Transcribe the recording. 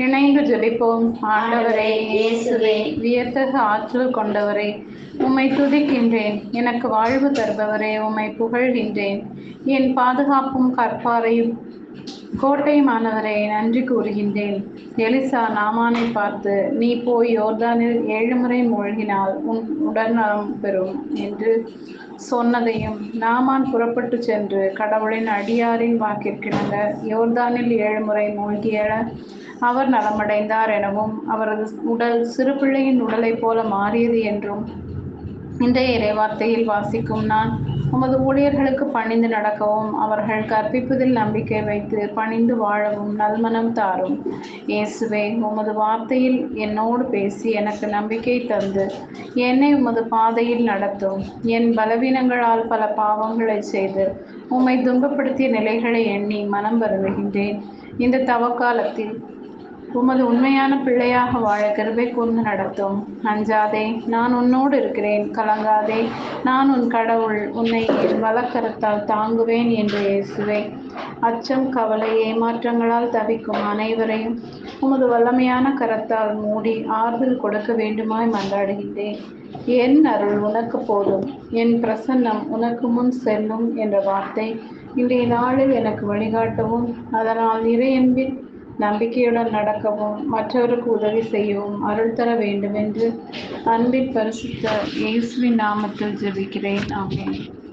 இணைந்து ஜெபிப்போம். ஆண்டவரே இயேசுவே, வியத்தகு ஆற்றல் கொண்டவரே, உம்மை துதிக்கின்றேன். எனக்கு வாழ்வு தருபவரே, உம்மை புகழ்கின்றேன். என் பாதுகாப்பும் கற்பாரையும் கோட்டையுமானவரே, நன்றி கூறுகின்றேன். எலிசா நாமானை பார்த்து, நீ போய் யோர்தானில் 7 முறை மூழ்கினால் உன் உடல்நலம் பெறும் என்று சொன்னதையும், நாமான் புறப்பட்டு சென்று கடவுளின் அடியாரின் வாக்கிற்கிணங்க யோர்தானில் 7 முறை மூழ்கியெழ அவர் நலமடைந்தார் எனவும், அவரது உடல் சிறு பிள்ளையின் உடலைப் போல மாறியது என்றும் இன்றைய இறைவார்த்தையில் வாசிக்கும் நான் உமது ஊழியர்களுக்கு பணிந்து நடக்கவும், அவர்கள் கற்பிப்பதில் நம்பிக்கை வைத்து பணிந்து வாழவும் நல்மனம் தாரும். இயேசுவே, உமது வார்த்தையில் என்னோடு பேசி எனக்கு நம்பிக்கை தந்து என்னை உமது பாதையில் நடத்தும். என் பலவீனங்களால் பல பாவங்களை செய்து உம்மை துன்பப்படுத்திய நிலைகளை எண்ணி மனம் வருந்துகின்றேன். இந்த தவக்காலத்தில் உமது உண்மையான பிள்ளையாக வாழ கிருபை கூர்ந்து நடத்தும். அஞ்சாதே, நான் உன்னோடு இருக்கிறேன். கலங்காதே, நான் உன் கடவுள். உன்னை என் வலக்கரத்தால் தாங்குவேன் என்று இயேசுவே. அச்சம், கவலை, ஏமாற்றங்களால் தவிக்கும் அனைவரையும் உமது வல்லமையான கரத்தால் மூடி ஆறுதல் கொடுக்க வேண்டுமாய் மன்றாடுகின்றேன். என் அருள் உனக்கு போதும், என் பிரசன்னம் உனக்கு முன் செல்லும் என்ற வார்த்தை இன்றைய நாளில் எனக்கு வழிகாட்டவும், அதனால் இறையன்பில் நம்பிக்கையுடன் நடக்கவும், மற்றவருக்கு உதவி செய்யவும் அருள் தர வேண்டுமென்று அன்பின் பரிசுத்த இயேசுவின் நாமத்தில் ஜெபிக்கிறேன். ஆமென்.